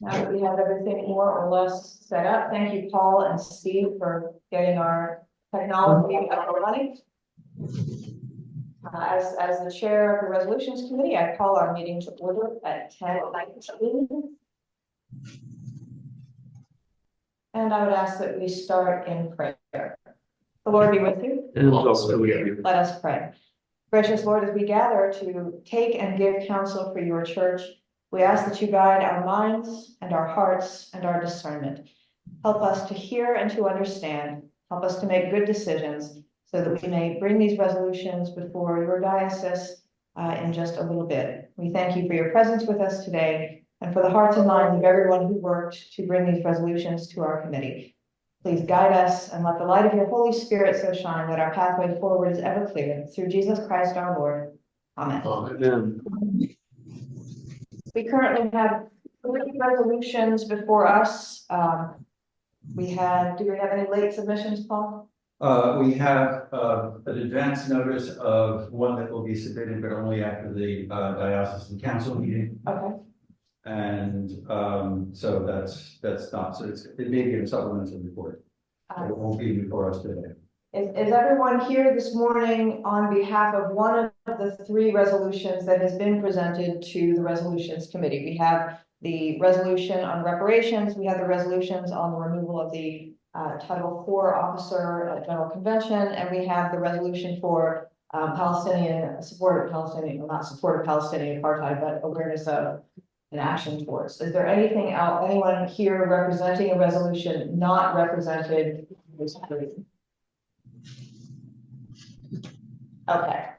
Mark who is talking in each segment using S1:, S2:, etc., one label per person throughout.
S1: Now that we have everything more or less set up, thank you, Paul and Steve, for getting our technology up and running. As the chair of the resolutions committee, I call our meeting to order at 10:19. And I would ask that we start in prayer. The Lord be with you.
S2: And also with you.
S1: Let us pray. Gracious Lord, as we gather to take and give counsel for your church, we ask that you guide our minds and our hearts and our discernment. Help us to hear and to understand. Help us to make good decisions so that we may bring these resolutions before your diocese in just a little bit. We thank you for your presence with us today and for the hearts and minds of everyone who worked to bring these resolutions to our committee. Please guide us and let the light of your Holy Spirit so shine that our pathway forward is ever clear. Through Jesus Christ our Lord. Amen.
S2: Amen.
S1: We currently have 3 resolutions before us. Do we have any late submissions, Paul?
S3: We have an advance notice of one that will be submitted, but only after the Diocesan Council meeting.
S1: Okay.
S3: And so that's not, so it may be a supplemental report. It won't be before us today.
S1: Is everyone here this morning on behalf of one of the 3 resolutions that has been presented to the resolutions committee? We have the resolution on reparations, we have the resolutions on the removal of the Title IV officer at General Convention, and we have the resolution for Palestinian support of Palestinian, well, not support of Palestinian apartheid, but awareness of and action towards. Is there anything else, anyone here representing a resolution not represented in this group? Okay.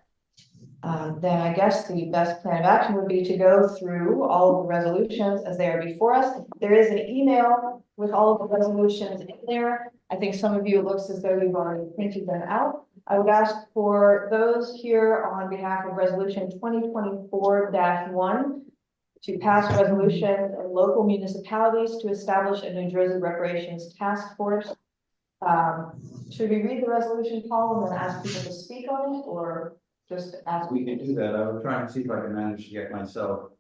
S1: Then I guess the best plan of action would be to go through all of the resolutions as they are before us. There is an email with all of the resolutions in there. I think some of you, it looks as though you've already printed them out. I would ask for those here on behalf of resolution 2024-1 to pass resolutions in local municipalities to establish a New Jersey reparations task force. Should we read the resolution, Paul, and then ask people to speak on it, or just ask?
S3: We can do that. I will try and see if I can manage to get myself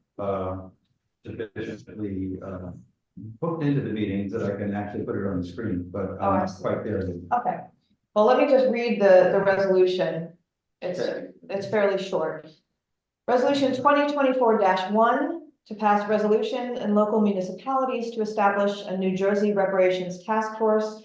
S3: sufficiently hooked into the meetings that I can actually put it on the screen, but I'm not quite there yet.
S1: Okay. Well, let me just read the resolution. It's fairly short. Resolution 2024-1 to pass resolution in local municipalities to establish a New Jersey reparations task force.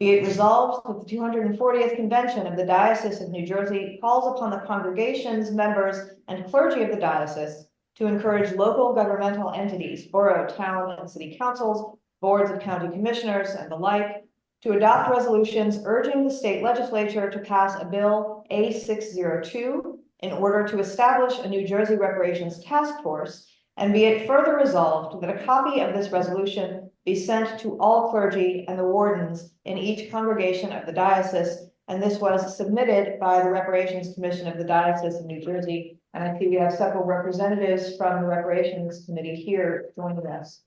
S1: Be it resolved that the 240th Convention of the Diocese of New Jersey calls upon the congregations, members, and clergy of the diocese to encourage local governmental entities, borough, town, and city councils, boards of county commissioners, and the like, to adopt resolutions urging the state legislature to pass a bill A602 in order to establish a New Jersey reparations task force, and be it further resolved that a copy of this resolution be sent to all clergy and the wardens in each congregation of the diocese, and this was submitted by the Reparations Commission of the Diocese of New Jersey. And I see we have several representatives from the Reparations Committee here joining us.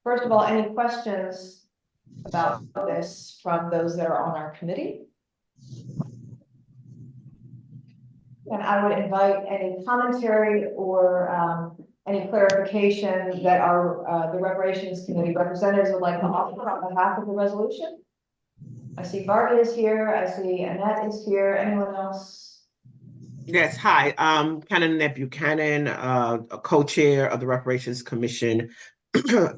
S1: First of all, any questions about this from those that are on our committee? And I would invite any commentary or any clarification that our the Reparations Committee representatives would like to offer on behalf of the resolution. I see Barbie is here. I see Annette is here. Anyone else?
S4: Yes, hi. Annette Buchanan, a co-chair of the Reparations Commission.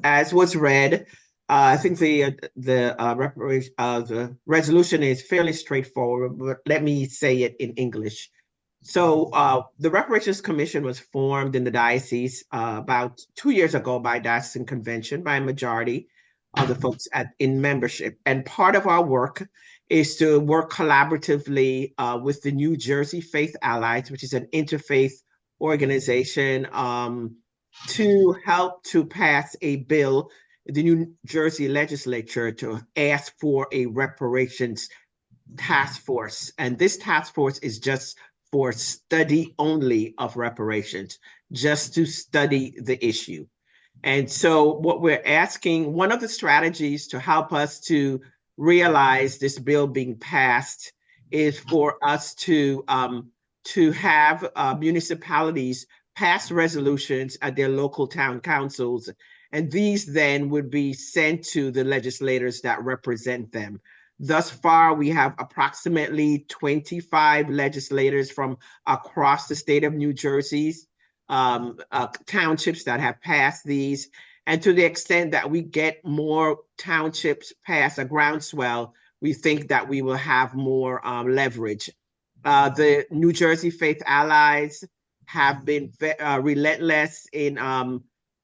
S4: As was read, I think the resolution is fairly straightforward, but let me say it in English. So the Reparations Commission was formed in the diocese about 2 years ago by Diocesan Convention by a majority of the folks in membership. And part of our work is to work collaboratively with the New Jersey Faith Allies, which is an interfaith organization, to help to pass a bill, the New Jersey legislature, to ask for a reparations task force. And this task force is just for study only of reparations, just to study the issue. And so what we're asking, one of the strategies to help us to realize this bill being passed is for us to have municipalities pass resolutions at their local town councils and these then would be sent to the legislators that represent them. Thus far, we have approximately 25 legislators from across the state of New Jersey's townships that have passed these. And to the extent that we get more townships pass a groundswell, we think that we will have more leverage. The New Jersey Faith Allies have been relentless in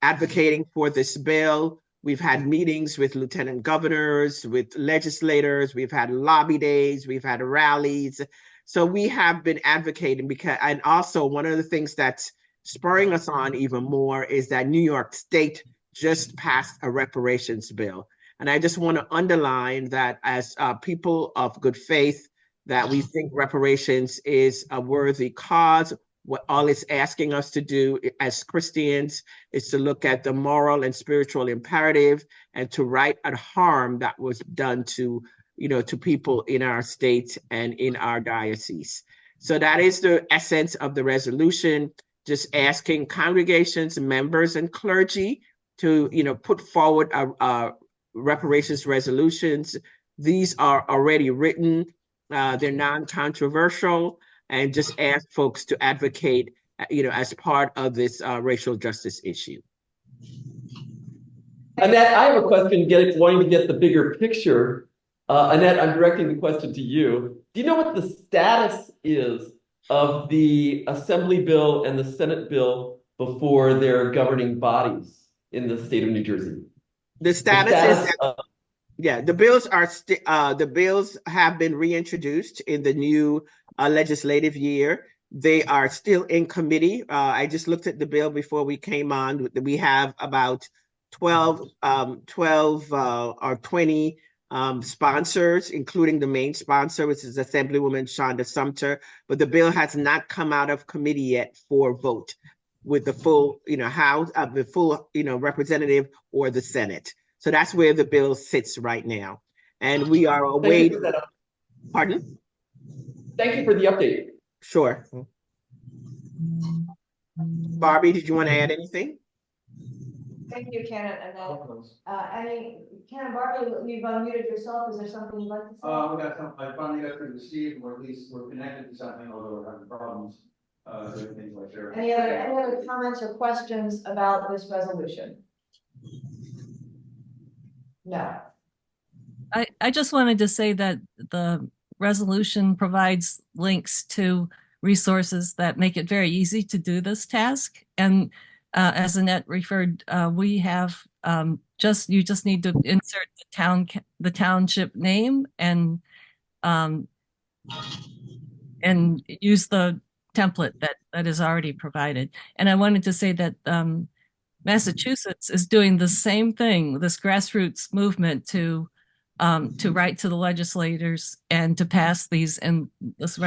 S4: advocating for this bill. We've had meetings with lieutenant governors, with legislators, we've had lobby days, we've had rallies. So we have been advocating because, and also one of the things that's spurring us on even more is that New York State just passed a reparations bill. And I just want to underline that as people of good faith, that we think reparations is a worthy cause. What all it's asking us to do as Christians is to look at the moral and spiritual imperative and to right a harm that was done to, to people in our state and in our diocese. So that is the essence of the resolution, just asking congregations, members, and clergy to, put forward reparations resolutions. These are already written. They're non-controversial, and just ask folks to advocate, as part of this racial justice issue.
S2: Annette, I have a question, wanting to get the bigger picture. Annette, I'm directing the question to you. Do you know what the status is of the Assembly bill and the Senate bill before their governing bodies in the state of New Jersey?
S4: The status is that, yeah, the bills are the bills have been reintroduced in the new legislative year. They are still in committee. I just looked at the bill before we came on. We have about 12 or 20 sponsors, including the main sponsor, which is Assemblywoman Shonda Sumter. But the bill has not come out of committee yet for vote with the full, House of the full, representative or the Senate. So that's where the bill sits right now. And we are awaiting. Pardon?
S2: Thank you for the update.
S4: Sure. Barbie, did you want to add anything?
S1: Thank you, Ken, and Ken, Barbie, you've unmuted yourself. Is there something you'd like to say?
S3: I finally got through to Steve, or at least we're connected to something, although we're having problems doing things like there.
S1: Any other comments or questions about this resolution? No.
S5: I just wanted to say that the resolution provides links to resources that make it very easy to do this task. And as Annette referred, we have you just need to insert the township name and use the template that is already provided. And I wanted to say that Massachusetts is doing the same thing, this grassroots movement to write to the legislators and to pass these, and this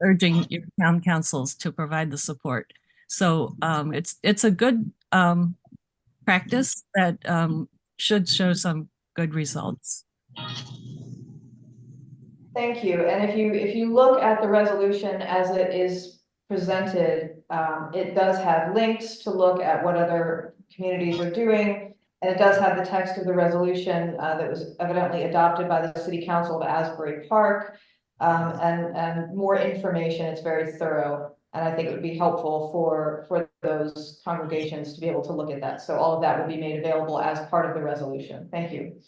S5: urging your town councils to provide the support. So it's a good practice that should show some good results.
S1: Thank you. And if you look at the resolution as it is presented, it does have links to look at what other communities are doing. And it does have the text of the resolution that was evidently adopted by the City Council of Asbury Park, and more information. It's very thorough, and I think it would be helpful for those congregations to be able to look at that. So all of that would be made available as part of the resolution. Thank you.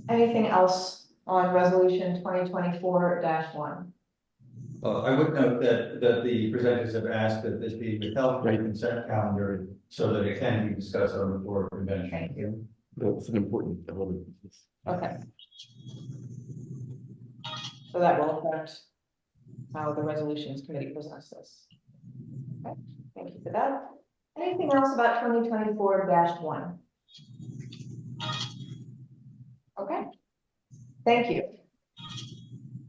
S1: Anything else on Resolution 2024-1?
S3: I would note that the presenters have asked that this be withheld from the consent calendar so that it can be discussed on the floor of convention.
S1: Thank you.
S2: That's an important element.
S1: Okay. So that will affect how the resolutions committee presents this. Okay, thank you for that. Anything else about 2024-1? Okay, thank you.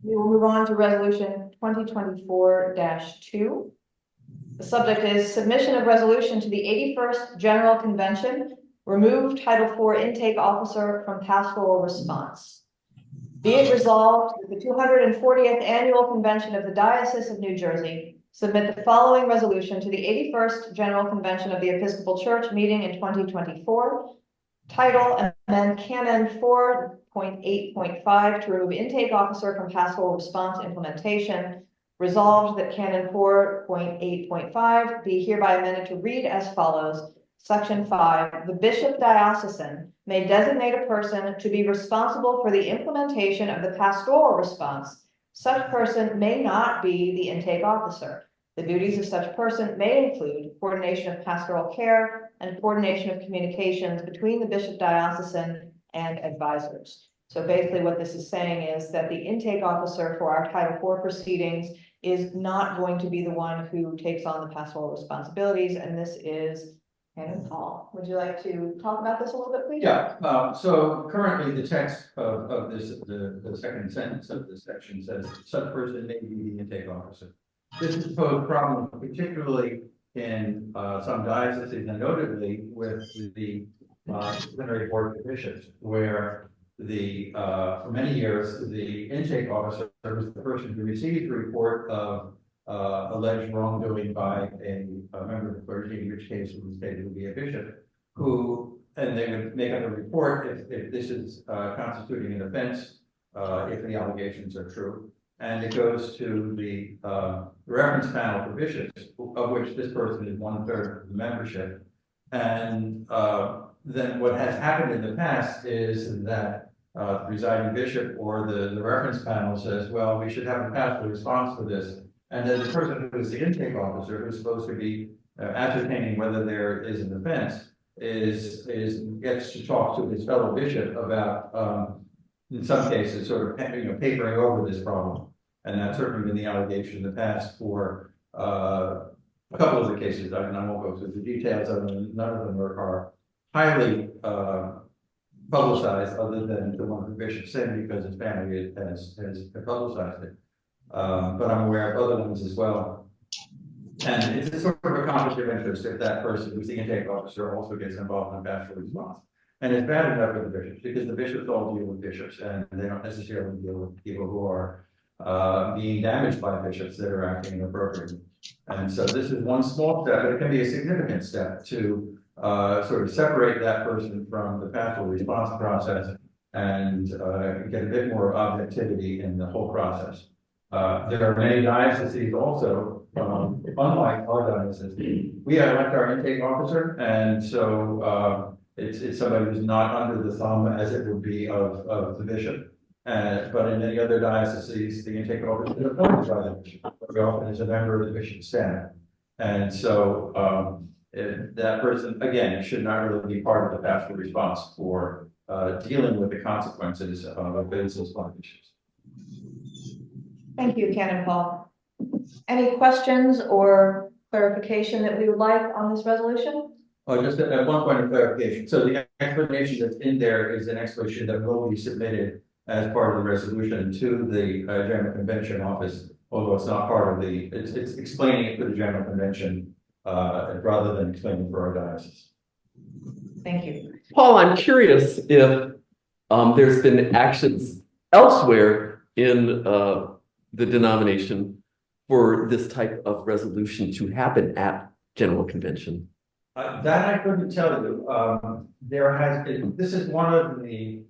S1: We will move on to Resolution 2024-2. The subject is submission of resolution to the 81st General Convention, remove Title IV intake officer from pastoral response. Be it resolved that the 240th Annual Convention of the Diocese of New Jersey submit the following resolution to the 81st General Convention of the Episcopal Church meeting in 2024, title, and then canon 4.8.5 to remove intake officer from pastoral response implementation. Resolved that canon 4.8.5 be hereby amended to read as follows. Section 5, the bishop diocesan may designate a person to be responsible for the implementation of the pastoral response. Such person may not be the intake officer. The duties of such person may include coordination of pastoral care and coordination of communications between the bishop diocesan and advisors. So basically what this is saying is that the intake officer for our Title IV proceedings is not going to be the one who takes on the pastoral responsibilities, and this is Canon Paul. Would you like to talk about this a little bit, please?
S3: Yeah, so currently the text of this, the second sentence of this section says such person may be the intake officer. This has posed problems, particularly in some dioceses, and notably with the disciplinary board of bishops, where for many years the intake officer was the person who received the report of alleged wrongdoing by a member of the clergy, in which case it was stated to be a bishop, and they would make up a report if this is constituting an offense, if the allegations are true. And it goes to the reference panel for bishops, of which this person is 1/3 of the membership. And then what has happened in the past is that the presiding bishop or the reference panel says, well, we should have a pastoral response to this. And then the person who is the intake officer, who's supposed to be ascertaining whether there is an offense, gets to talk to his fellow bishop about, in some cases, sort of papering over this problem. And that's certainly been the allegation in the past for a couple of the cases. I won't go through the details of them. None of them are highly publicized, other than the one the bishop said, because his family has publicized it. But I'm aware of other ones as well. And it's a sort of a conflict of interest if that person who's the intake officer also gets involved in pastoral response. And it's bad enough with the bishops, because the bishops all deal with bishops, and they don't necessarily deal with people who are being damaged by bishops that are acting inappropriately. And so this is one small step, but it can be a significant step to sort of separate that person from the pastoral response process and get a bit more objectivity in the whole process. There are many dioceses also, unlike our diocese, we elect our intake officer, and so it's somebody who's not under the thumb, as it would be, of the bishop. But in many other dioceses, the intake officer is appointed by the bishop, very often is a member of the bishop's staff. And so that person, again, should not really be part of the pastoral response for dealing with the consequences of offenses by bishops.
S1: Thank you, Canon Paul. Any questions or clarification that we would like on this resolution?
S3: Oh, just at one point of clarification. So the explanation that's in there is an explanation that will be submitted as part of the resolution to the General Convention office, although it's not part of the, it's explaining it for the General Convention rather than explaining for our diocese.
S1: Thank you.
S2: Paul, I'm curious if there's been actions elsewhere in the denomination for this type of resolution to happen at General Convention.
S3: That I couldn't tell you. There has been, this is one of the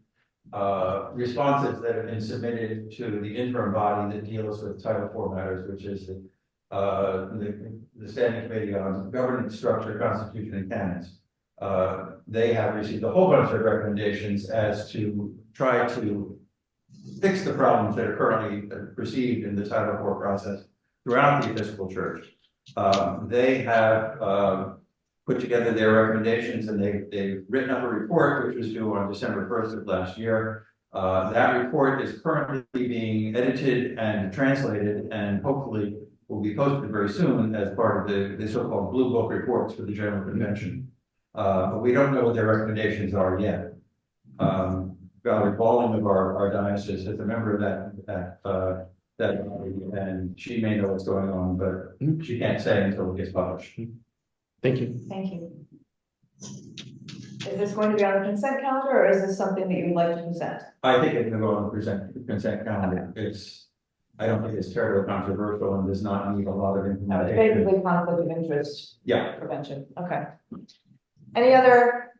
S3: responses that have been submitted to the interim body that deals with Title IV matters, which is the Standing Committee on Governance Structure, Constitution, and Canons. They have received a whole bunch of recommendations as to try to fix the problems that are currently perceived in the Title IV process throughout the Episcopal Church. They have put together their recommendations, and they've written up a report which was due on December 1st of last year. That report is currently being edited and translated, and hopefully will be posted very soon as part of the so-called Blue Book reports for the General Convention. But we don't know what their recommendations are yet. Valerie Balling of our diocese is a member of that body, and she may know what's going on, but she can't say until it gets published.
S2: Thank you.
S1: Thank you. Is this going to be on the consent calendar, or is this something that you would like to present?
S3: I think it can go on the consent calendar. I don't think it's terribly controversial and does not need a lot of
S1: No, it's
S3: implementation.
S1: basically conflict of interest
S3: Yeah.
S1: prevention. Okay. Any other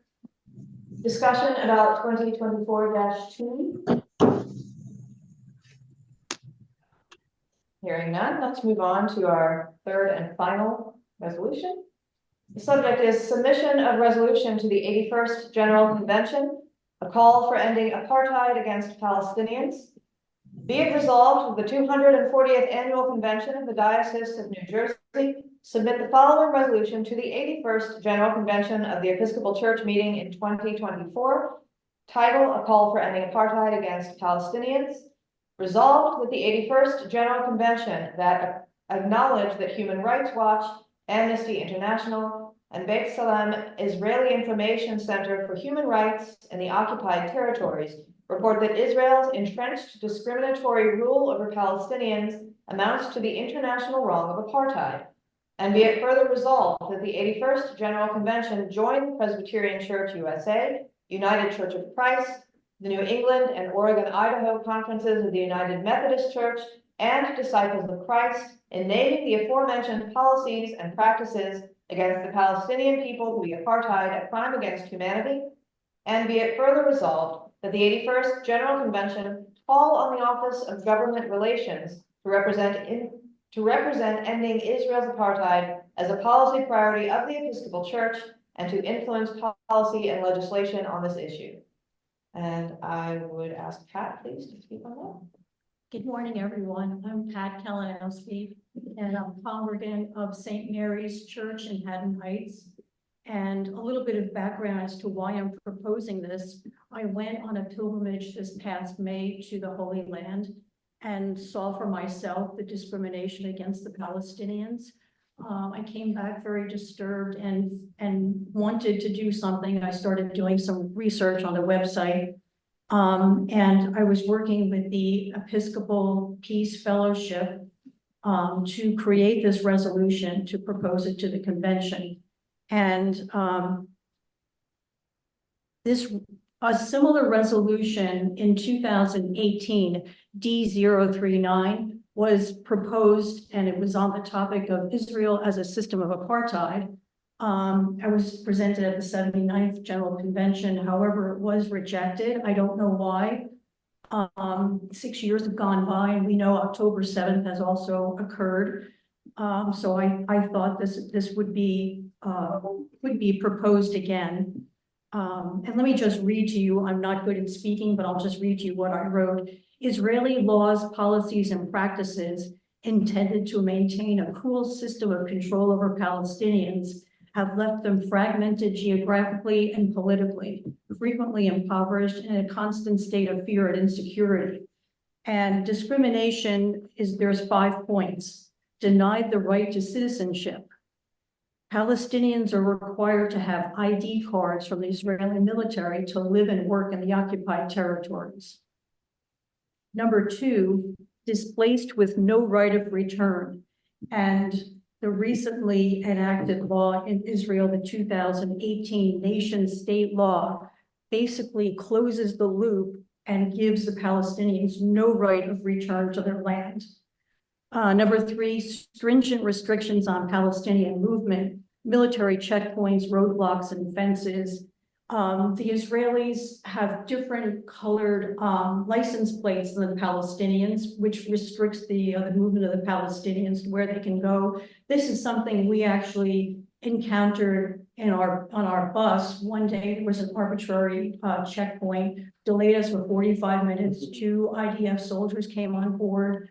S1: Discussion about 2024-2. Hearing none, let's move on to our third and final resolution. The subject is submission of resolution to the 81st General Convention, a call for ending apartheid against Palestinians. Be it resolved that the 240th Annual Convention of the Diocese of New Jersey submit the following resolution to the 81st General Convention of the Episcopal Church meeting in 2024. Title: A Call for Ending Apartheid Against Palestinians. Resolved that the 81st General Convention that acknowledge that Human Rights Watch, Amnesty International, and Beit Salem Israeli Information Center for Human Rights in the Occupied Territories report that Israel's entrenched discriminatory rule over Palestinians amounts to the international wrong of apartheid. And be it further resolved that the 81st General Convention join the Presbyterian Church USA, United Church of Christ, the New England and Oregon-Idaho conferences of the United Methodist Church, and Disciples of Christ in naming the aforementioned policies and practices against the Palestinian people to be apartheid, a crime against humanity. And be it further resolved that the 81st General Convention call on the Office of Government Relations to represent ending Israel's apartheid as a policy priority of the Episcopal Church and to influence policy and legislation on this issue. And I would ask Pat, please, to speak on that.
S6: Good morning, everyone. I'm Pat Kalinowski, and I'm congregant of St. Mary's Church in Haddon Heights. And a little bit of background as to why I'm proposing this. I went on a pilgrimage this past May to the Holy Land and saw for myself the discrimination against the Palestinians. I came back very disturbed and wanted to do something. I started doing some research on the website. And I was working with the Episcopal Peace Fellowship to create this resolution, to propose it to the convention. And a similar resolution in 2018, D039, was proposed, and it was on the topic of Israel as a system of apartheid. I was presented at the 79th General Convention. However, it was rejected. I don't know why. 6 years have gone by, and we know October 7th has also occurred. So I thought this would be proposed again. And let me just read to you. I'm not good at speaking, but I'll just read to you what I wrote. Israeli laws, policies, and practices intended to maintain a cruel system of control over Palestinians have left them fragmented geographically and politically, frequently impoverished, in a constant state of fear and insecurity. And discrimination there's 5 points. Denied the right to citizenship. Palestinians are required to have ID cards from the Israeli military to live and work in the occupied territories. Number 2, displaced with no right of return. And the recently enacted law in Israel, the 2018 nation-state law, basically closes the loop and gives the Palestinians no right of return to their land. Number 3, stringent restrictions on Palestinian movement, military checkpoints, roadblocks, and fences. The Israelis have different colored license plates than the Palestinians, which restricts the movement of the Palestinians to where they can go. This is something we actually encountered on our bus. One day there was an arbitrary checkpoint, delayed us for 45 minutes. 2 IDF soldiers came on board.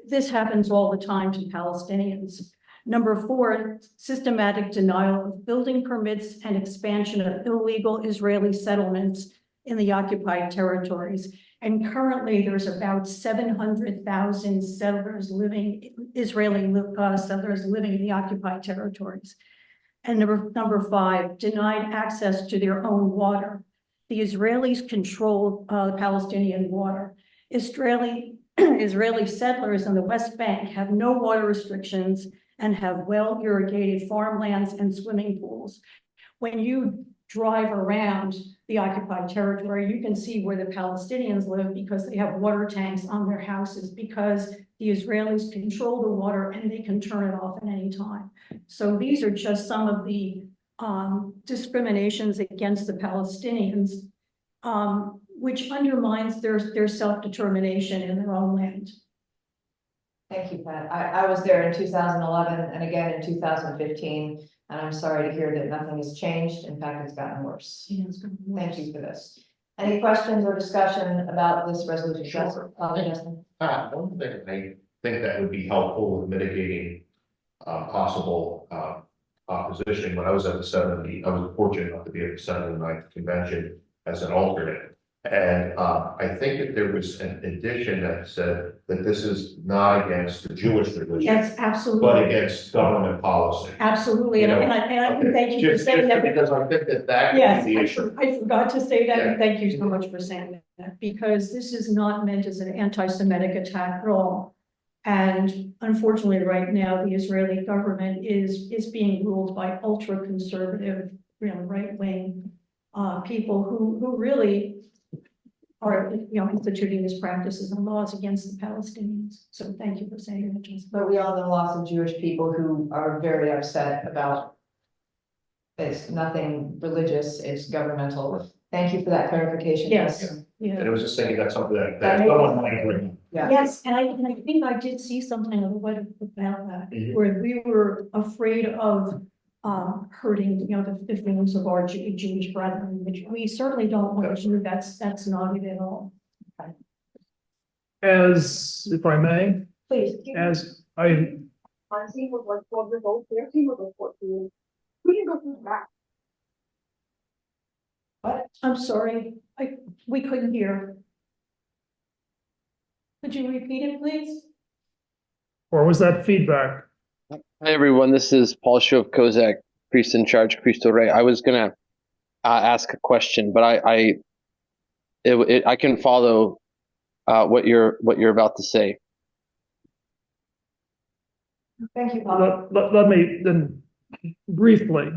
S6: This happens all the time to Palestinians. Number 4, systematic denial of building permits and expansion of illegal Israeli settlements in the occupied territories. And currently there's about 700,000 settlers Israeli settlers living in the occupied territories. And number 5, denied access to their own water. The Israelis control Palestinian water. Israeli settlers in the West Bank have no water restrictions and have well-irrigated farmlands and swimming pools. When you drive around the occupied territory, you can see where the Palestinians live because they have water tanks on their houses, because the Israelis control the water and they can turn it off at any time. So these are just some of the discriminations against the Palestinians, which undermines their self-determination in their own land.
S1: Thank you, Pat. I was there in 2011 and again in 2015, and I'm sorry to hear that nothing has changed. In fact, it's gotten worse. Thank you for this. Any questions or discussion about this resolution?
S7: Sure.
S1: Justin?
S7: One thing I think that would be helpful with mitigating possible opposition. When I was at the 70, I was fortunate enough to be at the 79th convention as an alternate. And I think that there was an addition that said that this is not against the Jewish religion,
S6: Yes,
S7: but
S6: absolutely,
S7: against government policy.
S6: absolutely,
S7: You know,
S6: and I
S7: Okay.
S6: thank you for
S7: Just
S6: saying that.
S7: because I think that that
S6: Yes,
S7: could be the issue.
S6: I forgot to say that,
S7: Yeah.
S6: and thank you so much for saying that, because this is not meant as an anti-Semitic attack at all. And unfortunately, right now, the Israeli government is being ruled by ultra-conservative, right-wing people who really are, instituting these practices and laws against the Palestinians. So thank you for saying that, Justin.
S1: But we all know lots of Jewish people who are very upset about it's nothing religious, it's governmental. Thank you for that clarification.
S6: Yes, yeah.
S7: And it was just thinking that's something that
S1: That makes
S7: someone
S1: sense.
S7: might agree.
S1: Yeah.
S6: Yes, and I think I did see something on the web about that,
S7: Mhm.
S6: where we were afraid of hurting, the feelings of our Jewish brethren, which we certainly don't want to do. That's not it at all.
S8: As, if I may,
S1: Please.
S8: as I,
S9: My team was like 12 years old, their team was like 14. We didn't go through that.
S1: What?
S6: I'm sorry, we couldn't hear. Could you repeat it, please?
S8: or was that feedback?
S10: Hi everyone, this is Paul Shove Kozak, priest in charge, Cristo Rey. I was gonna ask a question, but I can follow what you're about to say.
S1: Thank you, Paul.
S8: Let me then briefly,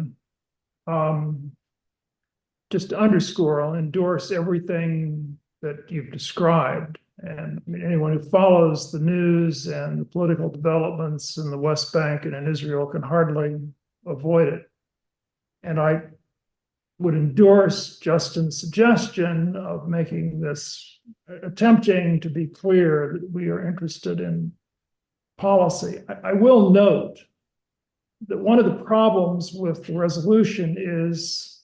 S8: just to underscore, I'll endorse everything that you've described. And I mean, anyone who follows the news and the political developments in the West Bank and in Israel can hardly avoid it. And I would endorse Justin's suggestion of making this, attempting to be clear that we are interested in policy. I will note that one of the problems with the resolution is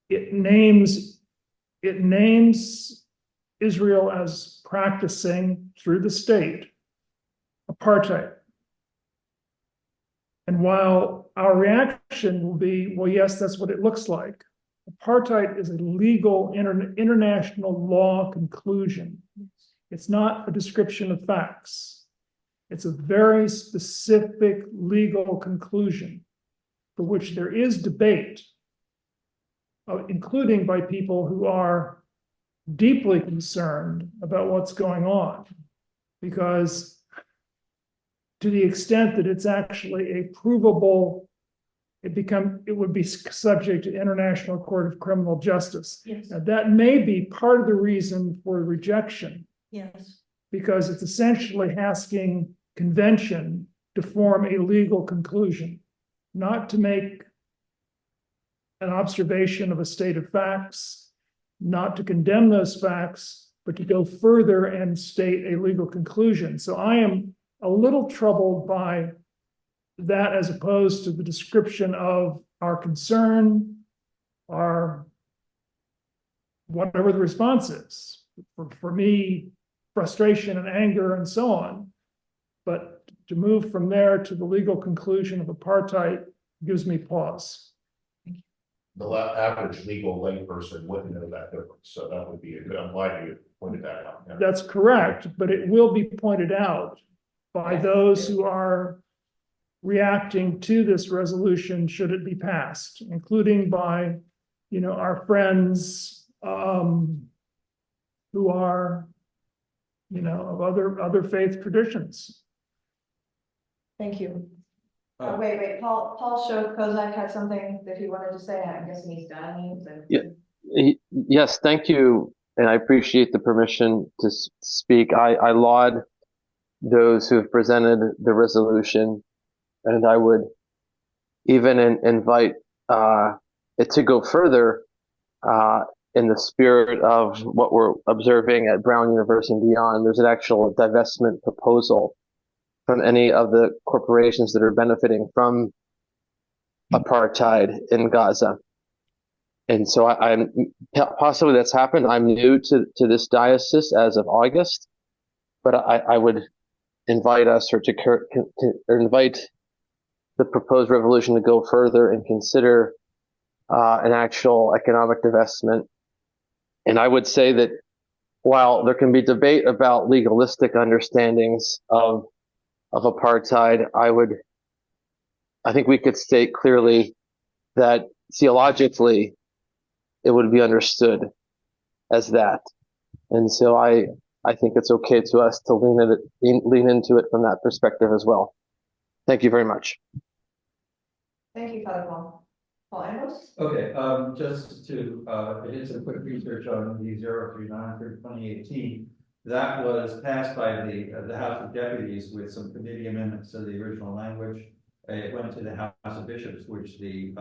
S8: it names Israel as practicing through the state apartheid. And while our reaction will be, well, yes, that's what it looks like. Apartheid is a legal international law conclusion. It's not a description of facts. It's a very specific legal conclusion for which there is debate, including by people who are deeply concerned about what's going on, because to the extent that it's actually a provable, it would be subject to International Court of Criminal Justice.
S6: Yes,
S8: Now, that may be part of the reason for rejection,
S6: yes,
S8: because it's essentially asking convention to form a legal conclusion, not to make an observation of a state of facts, not to condemn those facts, but to go further and state a legal conclusion. So I am a little troubled by that as opposed to the description of our concern, our whatever the response is. For me, frustration and anger and so on. But to move from there to the legal conclusion of apartheid gives me pause.
S7: The average legal layperson wouldn't know that difference, so that would be a good. I'm glad you pointed that out. Yeah.
S8: That's correct, but it will be pointed out by those who are reacting to this resolution should it be passed, including by, our friends who are, of other faith traditions.
S1: Thank you. Wait, Paul showed Kozak had something that he wanted to say. I'm guessing he's done.
S10: Yes, thank you, and I appreciate the permission to speak. I laud those who have presented the resolution, and I would even invite it to go further in the spirit of what we're observing at Brown University and beyond. There's an actual divestment proposal from any of the corporations that are benefiting from apartheid in Gaza. And so I'm possibly that's happened. I'm new to this diocese as of August, but I would invite us or invite the proposed revolution to go further and consider an actual economic divestment. And I would say that while there can be debate about legalistic understandings of apartheid, I think we could state clearly that theologically it would be understood as that. And so I think it's okay to us to lean into it from that perspective as well. Thank you very much.
S1: Thank you, Father Paul. Paul Ambrose?
S3: Okay, just to, I did some quick research on the 039 for 2018. That was passed by the House of Deputies with some committee amendments to the original language. It went to the House of Bishops, which the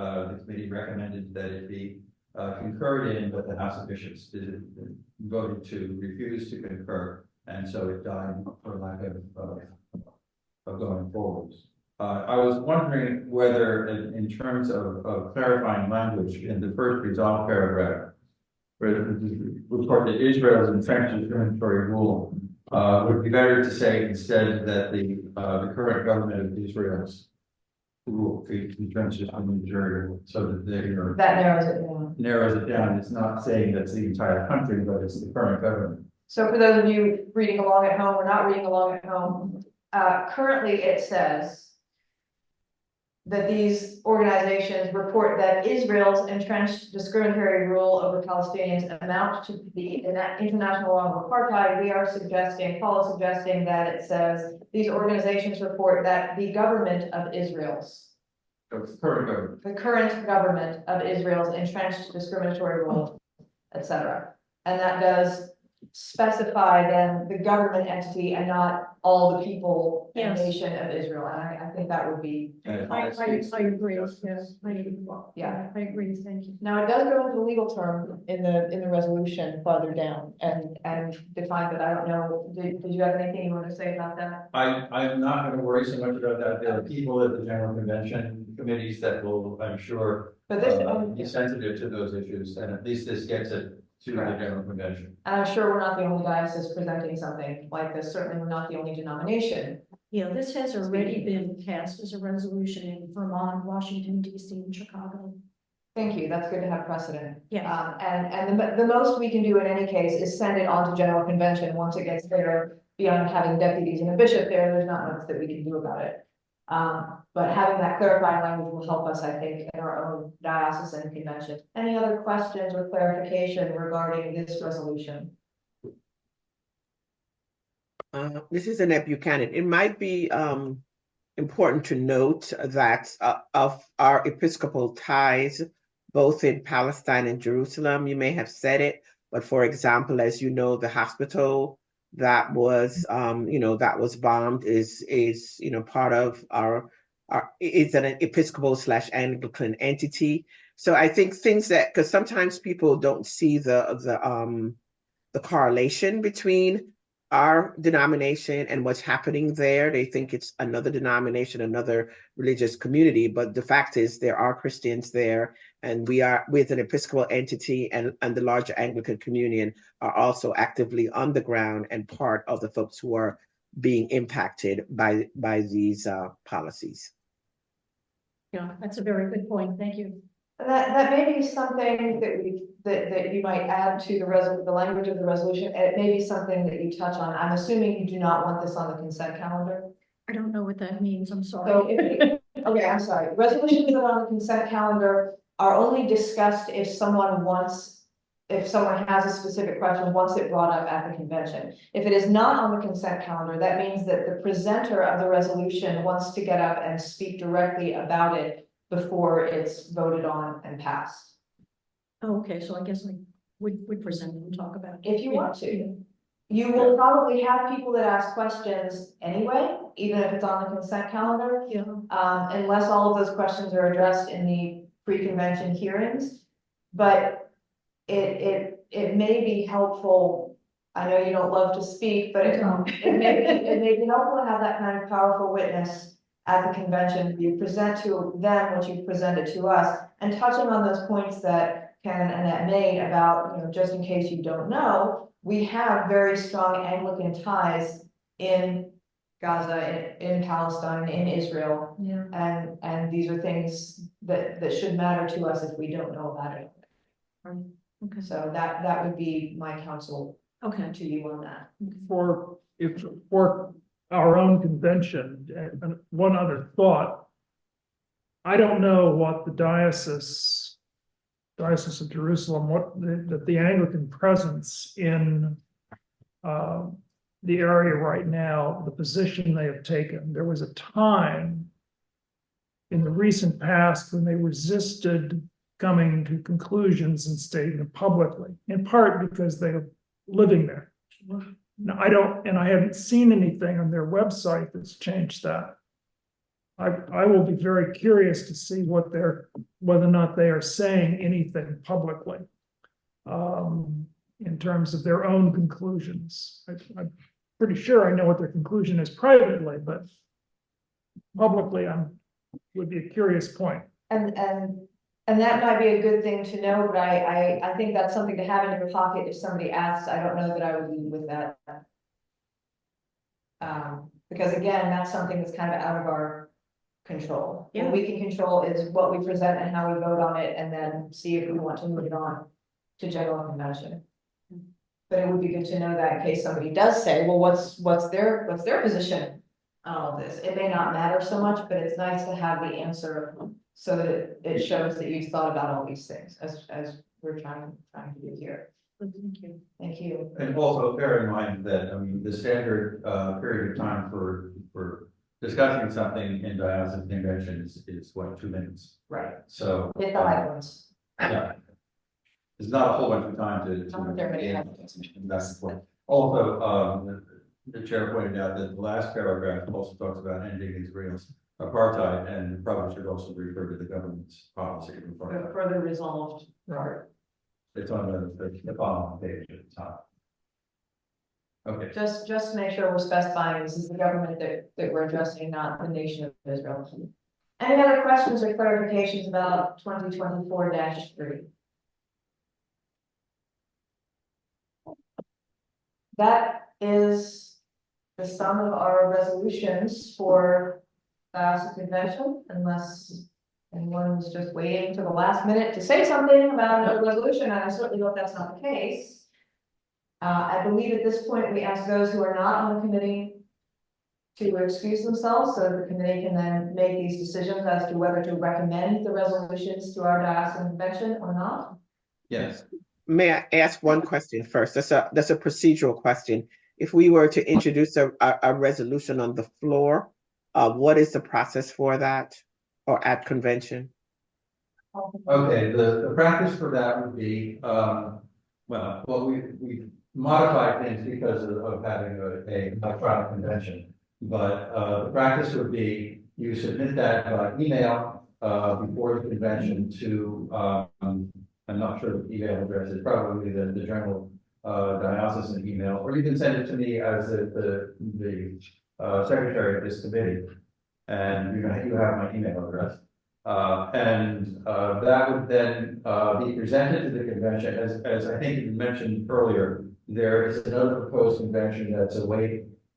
S3: committee recommended that it be concurred in, but the House of Bishops voted to refuse to concur, and so it died for lack of going forwards. I was wondering whether, in terms of clarifying language in the first resolve paragraph, where the report that Israel's entrenched discriminatory rule, would be better to say instead that the current government of Israel's rule entrenched discriminatory rule, so that they are
S1: That narrows it down.
S3: narrows it down. It's not saying that's the entire country, but it's the current government.
S1: So for those of you reading along at home or not reading along at home, currently it says that these organizations report that Israel's entrenched discriminatory rule over Palestinians amount to the international law of apartheid. We are suggesting, Paul is suggesting that it says these organizations report that the government of Israel's,
S3: So it's the current government.
S1: the current government of Israel's entrenched discriminatory rule, etc. And that does specify then the government entity and not all the people and
S6: Yes.
S1: nation of Israel. And I think that would be,
S6: I agree, yes,
S1: Yeah.
S6: I agree, thank you.
S1: now it does go into the legal term in the resolution farther down and define that. I don't know, did you have anything you want to say about that?
S3: I'm not going to worry so much about that. There are people at the General Convention committees that will, I'm sure,
S1: But this,
S3: be sensitive to those issues, and at least this gets it to the
S1: Correct.
S3: General Convention.
S1: and I'm sure we're not the only diocese presenting something like this. Certainly, we're not the only denomination.
S6: Yeah, this has already been passed as a resolution in Vermont, Washington, DC, and Chicago.
S1: Thank you. That's good to have precedent.
S6: Yeah.
S1: And the most we can do in any case is send it on to General Convention. Once it gets there, beyond having deputies and a bishop there's not much that we can do about it. But having that clarifying language will help us, I think, in our own diocesan convention. Any other questions or clarification regarding this resolution?
S4: This is Annette Buchanan. It might be important to note that of our Episcopal ties, both in Palestine and Jerusalem, you may have said it, but for example, as you know, the hospital that was, that was bombed is part of it's an Episcopal / Anglican entity. So I think things that, because sometimes people don't see the correlation between our denomination and what's happening there. They think it's another denomination, another religious community, but the fact is there are Christians there, and we are with an Episcopal entity, and the larger Anglican communion are also actively on the ground and part of the folks who are being impacted by these policies.
S6: Yeah, that's a very good point. Thank you.
S1: That may be something that you might add to the language of the resolution. It may be something that you touch on. I'm assuming you do not want this on the consent calendar.
S6: I don't know what that means. I'm sorry.
S1: So okay, I'm sorry. Resolutions that are on the consent calendar are only discussed if someone has a specific question, wants it brought up at the convention. If it is not on the consent calendar, that means that the presenter of the resolution wants to get up and speak directly about it before it's voted on and passed.
S6: Oh, okay, so I guess we present and talk about it.
S1: If you want to. You will probably have people that ask questions anyway, even if it's on the consent calendar.
S6: Yeah.
S1: Unless all of those questions are addressed in the pre-convention hearings. But it may be helpful, I know you don't love to speak, but it may be helpful to have that kind of powerful witness at the convention. You present to them what you've presented to us, and touching on those points that Ken and Annette made about, just in case you don't know, we have very strong Anglican ties in Gaza, in Palestine, in Israel.
S6: Yeah.
S1: And these are things that should matter to us if we don't know about it.
S6: Okay.
S1: So that would be my counsel
S6: Okay.
S1: to you on that.
S8: For our own convention, and one other thought. I don't know what the Diocese of Jerusalem, that the Anglican presence in the area right now, the position they have taken. There was a time in the recent past when they resisted coming to conclusions and stating them publicly, in part because they are living there. Now, I haven't seen anything on their website that's changed that. I will be very curious to see whether or not they are saying anything publicly in terms of their own conclusions. I'm pretty sure I know what their conclusion is privately, but publicly, would be a curious point.
S1: And that might be a good thing to know, but I think that's something to have in your pocket if somebody asks. I don't know that I would lead with that. Because again, that's something that's kind of out of our control.
S6: Yeah.
S1: What we can control is what we present and how we vote on it, and then see if we want to move it on to general convention. But it would be good to know that in case somebody does say, well, what's their position on all this? It may not matter so much, but it's nice to have the answer so that it shows that you thought about all these things as we're trying to do here.
S6: Thank you.
S1: Thank you.
S3: And also bear in mind that, the standard period of time for discussing something in diocesan convention is what, 2 minutes?
S1: Right.
S3: So.
S1: Hit the high points.
S3: Yeah. There's not a whole bunch of time to.
S1: Not there many
S3: That's the point. Also, the chair pointed out that the last paragraph also talks about ending Israel's apartheid, and probably should also refer to the government's policy.
S1: The further resolved part.
S3: It's on the following page at the top. Okay.
S1: Just to make sure we're specifying this is the government that we're addressing, not the nation of Israel. Any other questions or clarifications about 2024-3? That is the sum of our resolutions for the convention, unless anyone was just waiting to the last minute to say something about another resolution, and I certainly hope that's not the case. I believe at this point we ask those who are not on the committee to excuse themselves, so the committee can then make these decisions as to whether to recommend the resolutions to our diocesan convention or not.
S3: Yes.
S4: May I ask one question first? That's a procedural question. If we were to introduce a resolution on the floor, what is the process for that, or at convention?
S3: Okay, the practice for that would be, we modified things because of having a electronic convention. But the practice would be you submit that by email before the convention to, I'm not sure the email address is, probably the general diocesan email, or you can send it to me as the secretary of this committee, and you have my email address. That would then be presented to the convention. As I think you mentioned earlier, there is another proposed convention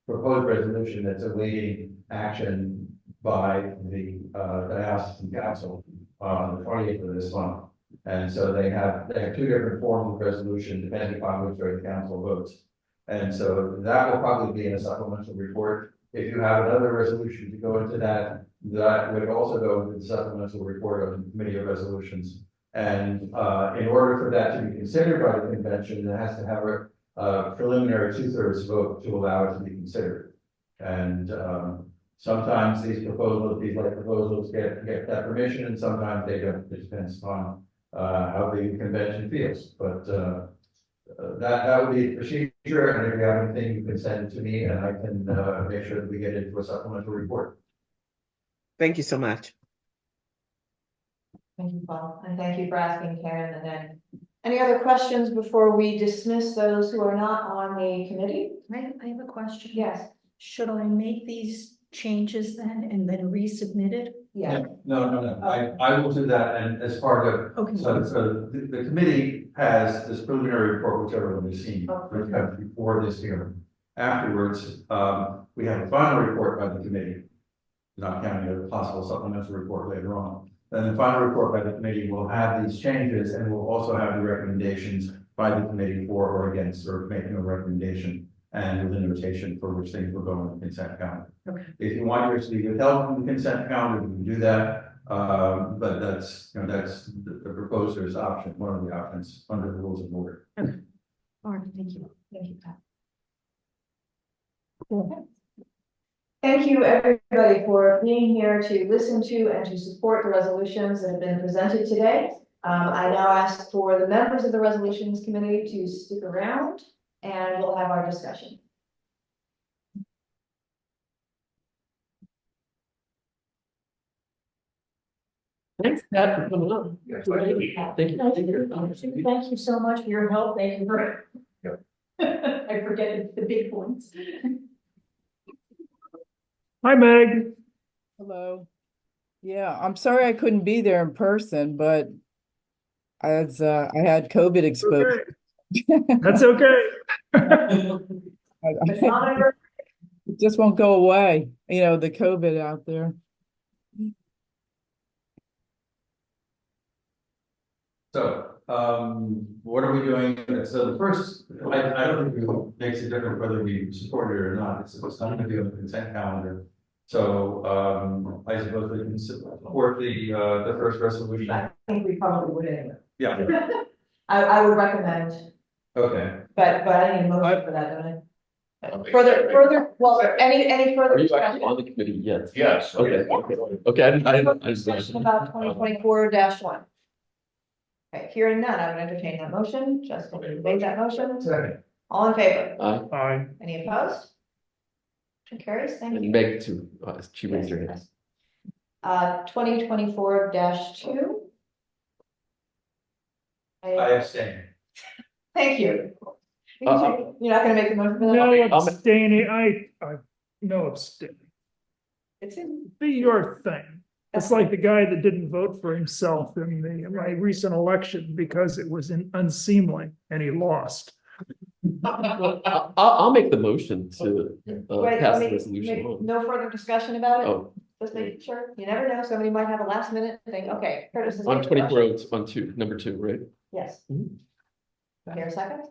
S3: proposed resolution that's awaiting action by the diocesan council on the 28th of this month. And so they have 2 different forms of resolution depending upon which way the council votes. And so that will probably be in a supplemental report. If you have another resolution to go into that would also go into the supplemental report of the Committee of Resolutions. And in order for that to be considered by the convention, it has to have a preliminary 2/3 vote to allow it to be considered. And sometimes these proposals get that permission, and sometimes they don't. It depends upon how the convention feels. But that would be the procedure, and if you have anything, you can send it to me, and I can make sure that we get it into a supplemental report.
S4: Thank you so much.
S1: Thank you, Paul, and thank you for asking Karen and then. Any other questions before we dismiss those who are not on the committee?
S6: I have a question.
S1: Yes.
S6: Should I make these changes then and then resubmit it?
S1: Yeah.
S3: No. I will do that, and as part of,
S6: Okay.
S3: so the committee has this preliminary report, which everyone has seen, which comes before this hearing. Afterwards, we have a final report by the committee, not counting a possible supplemental report later on. Then the final report by the committee will have these changes, and we'll also have the recommendations by the committee for or against, or making a recommendation and with a notation for which things will go on the consent calendar.
S6: Okay.
S3: If you want yours to be withheld from the consent calendar, we can do that. But that's, that's the proposer's option, one of the options under the rules of order.
S6: All right, thank you.
S1: Thank you, Pat. Cool. Thank you, everybody, for being here to listen to and to support the resolutions that have been presented today. I now ask for the members of the resolutions committee to stick around and we'll have our discussion.
S2: Thanks, Pat, for coming up. Thank you.
S6: Thank you so much for your help. Thank you for. I forget the big points.
S8: Hi, Meg.
S11: Hello. Yeah, I'm sorry I couldn't be there in person, but I had COVID exposure.
S8: Okay. That's okay.
S11: It just won't go away, the COVID out there.
S3: So, what are we doing? So the first, I don't think it makes a difference whether we support it or not. It's not going to be on the consent calendar. So, I suppose we can support the first resolution.
S1: I think we probably would anyway.
S3: Yeah.
S1: I would recommend,
S3: Okay.
S1: but I need a motion for that, don't I? Further, well, any further
S2: Are you
S1: discussion?
S2: actually on the committee yet?
S7: Yes.
S2: Okay. Okay, I just.
S1: Discussion about 2024-1. Okay, hearing none, I would entertain that motion. Justin, you made that motion.
S3: Second.
S1: All in favor?
S8: Aye.
S1: Any opposed? Motion carries, thank
S2: And
S1: you.
S2: Meg too, she raised her hand.
S1: 2024-2.
S3: I abstain.
S1: Thank you. You're not gonna make the motion for that?
S8: No abstaining. No abstaining.
S1: It's in.
S8: Be your thing. It's like the guy that didn't vote for himself in my recent election because it was unseemly and he lost.
S2: I'll make the motion to
S1: Wait,
S2: pass the
S1: maybe
S2: resolution.
S1: no further discussion about it?
S2: Oh,
S1: Just making sure. You never know. Somebody might have a last minute thing. Okay. Curtis is
S2: on
S1: making the
S2: 24,
S1: motion.
S2: it's on number 2, right?
S1: Yes.
S2: Mhm.
S1: Here a second.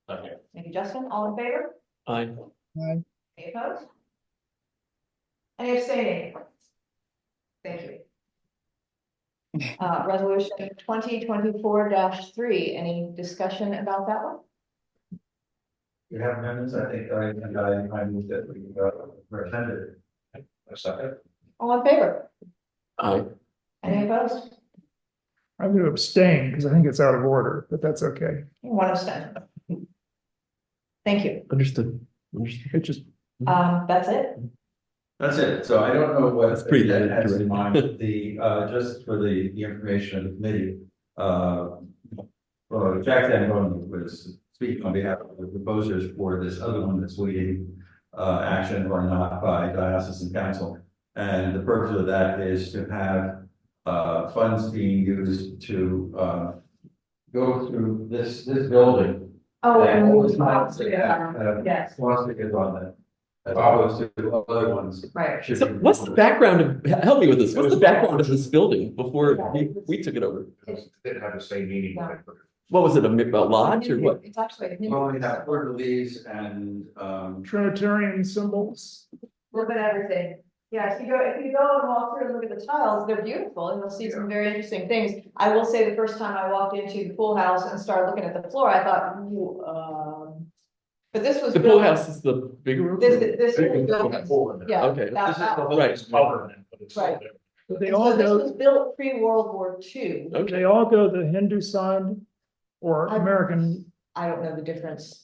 S7: Okay.
S1: Thank you, Justin. All in favor?
S2: Aye.
S1: Any opposed? Any abstaining? Thank you. Resolution 2024-3. Any discussion about that one?
S3: You have amendments, I think, I moved that we recommended.
S7: A second.
S1: All in favor?
S2: Aye.
S1: Any opposed?
S8: I'm going to abstain because I think it's out of order, but that's okay.
S1: One abstention. Thank you.
S2: Understood.
S8: It just,
S1: That's it.
S3: That's it. So I don't know what
S2: That's pretty
S3: that
S2: late,
S3: has in
S2: right?
S3: mind. Just for the information of the committee, well, Jack Zamboni was speaking on behalf of the proposers for this other one that's waiting action or not by Diocesan Council. And the purpose of that is to have funds being used to go through this building.
S1: Oh, and
S3: all
S1: we
S3: the time they have,
S1: yes,
S3: swastikas on that, as opposed to other ones.
S1: right.
S2: So what's the background of, help me with this, what's the background of this building before we took it over?
S7: It didn't have the same meaning. when I put it.
S2: What was it, a lodge or what?
S1: It's actually.
S3: Well, we have fleur-de-lis and,
S8: Trinitarian symbols.
S1: A little bit of everything. Yeah, if you go and walk through and look at the tiles, they're beautiful and you'll see some very interesting things. I will say the first time I walked into the pool house and started looking at the floor, I thought, but this was.
S2: The pool house is the bigger room?
S1: This
S7: It's
S1: was
S7: got a
S1: built,
S7: hole in it.
S1: yeah.
S2: Okay.
S1: that-
S7: This is
S1: that-
S7: the whole,
S2: Right.
S7: it's covered in it, but it's still
S1: Right.
S7: there.
S8: But they
S1: So
S8: all
S1: this
S8: go,
S1: was built pre-World War II.
S8: they all go the Hindu side or American.
S1: I don't know the difference.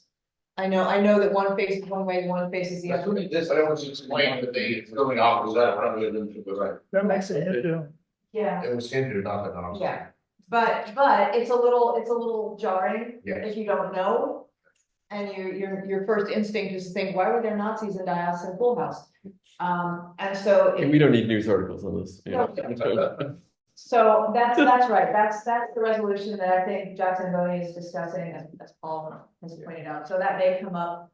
S1: I know that one faces one way, one faces the
S7: That's
S1: other.
S7: what this, I always explain that they, it's going opposite, I don't know if it was right.
S8: That makes it Hindu.
S1: Yeah,
S7: It was hinted about that. Also.
S1: yeah, but it's a little jarring
S7: Yes.
S1: if you don't know. And your first instinct is to think, why were there Nazis in Diocesan Pool House? And so.
S2: And we don't need news articles on this. Yeah.
S1: So that's right, that's the resolution that I think Jackson Boney is discussing, as Paul has pointed out, so that may come up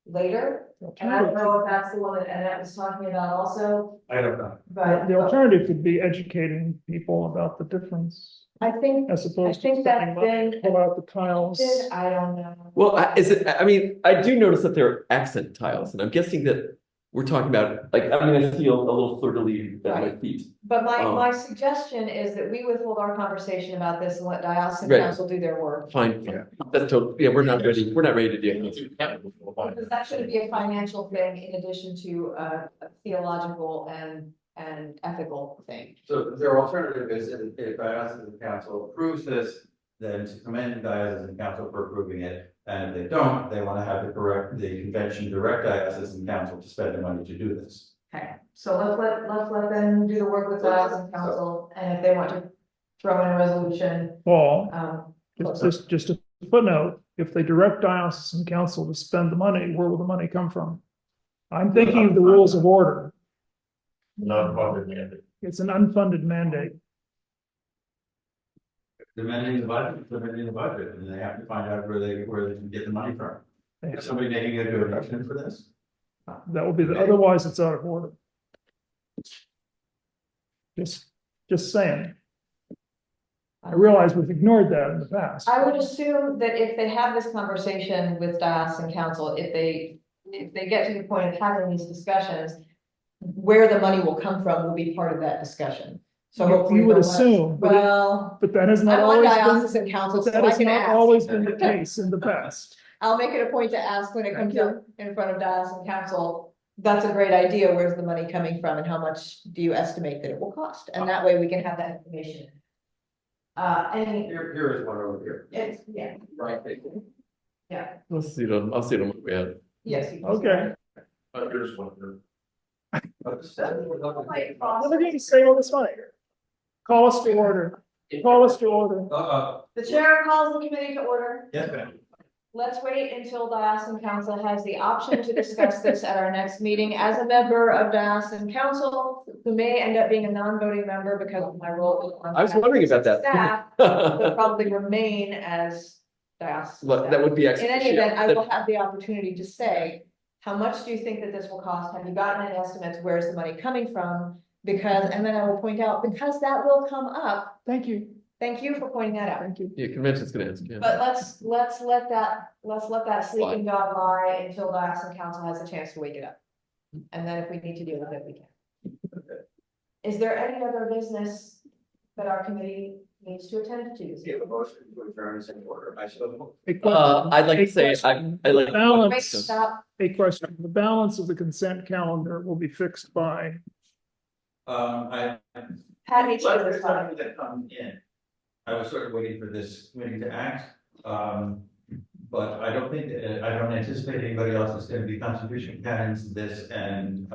S1: later. And I don't know if that's the one that Annette was talking about also,
S7: I don't know.
S1: but.
S8: The alternative could be educating people about the difference,
S1: I think,
S8: as opposed to
S1: I think that's
S8: saying,
S1: been
S8: pull out the tiles.
S1: I don't know.
S2: Well, is it, I mean, I do notice that there are accent tiles, and I'm guessing that we're talking about, like, I mean, I feel a little fleur-de-lis at my
S1: Right.
S2: feet.
S1: But my suggestion is that we withhold our conversation about this and let Diocesan
S2: Right.
S1: Council do their work.
S2: Fine, that's totally, yeah, we're not ready to deal with it.
S1: Because that should be a financial thing in addition to a theological and ethical thing.
S3: So their alternative is if Diocesan Council approves this, then to commend Diocesan Council for approving it. And if they don't, they want to have the convention direct Diocesan Council to spend the money to do this.
S1: Okay, so let's let them do the work with Diocesan Council, and if they want to throw in a resolution,
S8: Paul,
S1: closer.
S8: just a footnote, if they direct Diocesan Council to spend the money, where will the money come from? I'm thinking of the rules of order.
S7: Non-funded mandate.
S8: It's an unfunded mandate.
S3: Amending the budget, and they have to find out where they can get the money from. Is somebody making a donation for this?
S8: That would be otherwise it's out of order. Just saying. I realize we've ignored that in the past.
S1: I would assume that if they have this conversation with Diocesan Council, if they get to the point of having these discussions, where the money will come from will be part of that discussion. So hopefully
S8: you would
S1: they'll let us-
S8: assume,
S1: well,
S8: but that has not
S1: I'm on
S8: always
S1: Diocesan
S8: been,
S1: Council, so
S8: that
S1: I
S8: has
S1: can
S8: not
S1: ask.
S8: always been the case in the past.
S1: I'll make it a point to ask when it comes
S8: Thank
S1: up in front of Diocesan Council. That's a great idea. Where's the money coming from and how much do you estimate that it will cost? And that way we can have that information. And
S3: Here is one over here.
S1: it's, yeah,
S3: Right.
S1: yeah,
S2: I'll see it on what we have.
S1: yes. you can-
S8: Okay.
S7: Here's one here.
S8: What are you saying all this money? Call us to order. Call us to order.
S1: The chair calls the committee to order.
S3: Yes, ma'am.
S1: Let's wait until Diocesan Council has the option to discuss this at our next meeting. As a member of Diocesan Council, who may end up being a non-voting member because of my role.
S2: I was wondering about that.
S1: Staff, but probably remain as diocesan
S2: But
S1: staff.
S2: that would be
S1: In
S2: excellent.
S1: any event, I will have the opportunity to say, how much do you think that this will cost? Have you gotten any estimates? Where's the money coming from? Because, and then I will point out, because that will come up.
S8: Thank you.
S1: Thank you for pointing that out.
S8: Thank you.
S2: Yeah, convention's gonna ask, yeah.
S1: But let's let that sleeping dog lie until Diocesan Council has a chance to wake it up. And then if we need to deal with it, we can. Is there any other business that our committee needs to attend to?
S3: Give a motion to adjourn is in order. I still.
S2: I'd like to say, I like.
S1: Wait,
S8: Balance.
S1: stop.
S8: A question. The balance of the consent calendar will be fixed by,
S3: I.
S1: Pat needs to
S3: But there's
S1: respond.
S3: something that comes in. I was sort of waiting for this committee to act, but I don't think, I don't anticipate anybody else is gonna be constitution canons this and,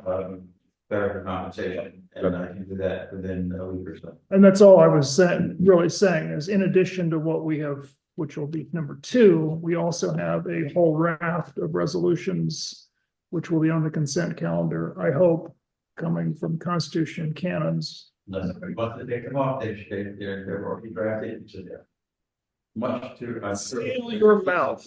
S3: better compensation. And I can do that within a week or so.
S8: and that's all I was saying, really saying is in addition to what we have, which will be number 2, we also have a whole raft of resolutions, which will be on the consent calendar, I hope, coming from constitution canons.
S3: Unless anybody wants to take them off, they're already drafted, so they're much too.
S8: Seal your mouth.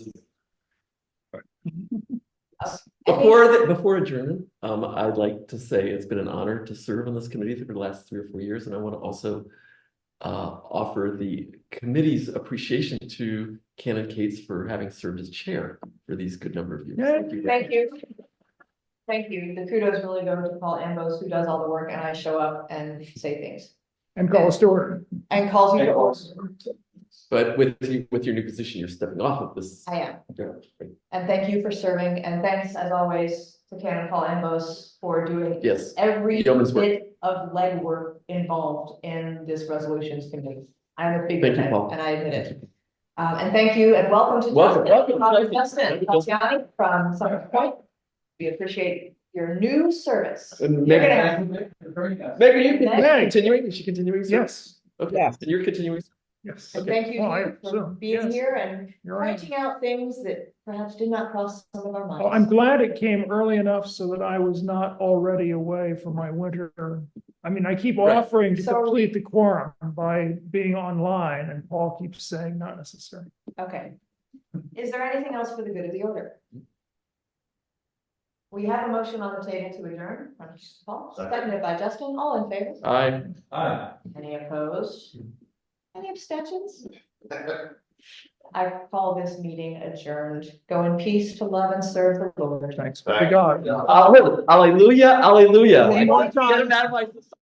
S2: Before adjournment, I'd like to say it's been an honor to serve on this committee for the last 3 or 4 years, and I want to also offer the committee's appreciation to Canon Cates for having served as chair for these good number of years.
S8: Yay.
S1: Thank you. Thank you. The kudos really go to Paul Ambos, who does all the work, and I show up and say things
S8: And call us to order.
S1: and calls you to order.
S2: But with your new position, you're stepping off of this.
S1: I am.
S2: Yeah.
S1: And thank you for serving, and thanks as always to Canon Paul Ambos for doing
S2: Yes.
S1: every
S2: Yeoman's work.
S1: bit of legwork involved in this resolutions committee. I'm a big
S2: Thank you,
S1: fan,
S2: Paul.
S1: and I admit it. And thank you and welcome to
S2: Welcome.
S1: Justin
S2: Welcome.
S1: Justin Tatiani from Summers Point. We appreciate your new service.
S2: And
S1: You're
S2: Megan,
S1: gonna,
S2: Megan, you can
S1: Meg?
S2: continuing? Is she continuing? sir?
S8: Yes,
S2: Okay,
S11: Yes.
S2: and you're continuing?
S8: yes.
S1: and thank you
S8: Well, I
S1: Hugh, for
S8: assume,
S1: being
S8: yes.
S1: here and
S8: You're right.
S1: pointing out things that perhaps did not cross some of our minds.
S8: Well, I'm glad it came early enough so that I was not already away for my winter. I mean, I keep
S2: Right.
S8: offering to
S1: So-
S8: complete the quorum by being online, and Paul keeps saying not necessary.
S1: Okay. Is there anything else for the good of the order? We have a motion on the table to adjourn from Paul, seconded by Justin, all in favor?
S2: Aye.
S1: Any opposed? Any abstentions? I call this meeting adjourned. Go in peace to love and serve the Lord.
S8: Thanks. Be God.
S2: Hallelujah, hallelujah.
S1: One more
S2: Get him out of my society.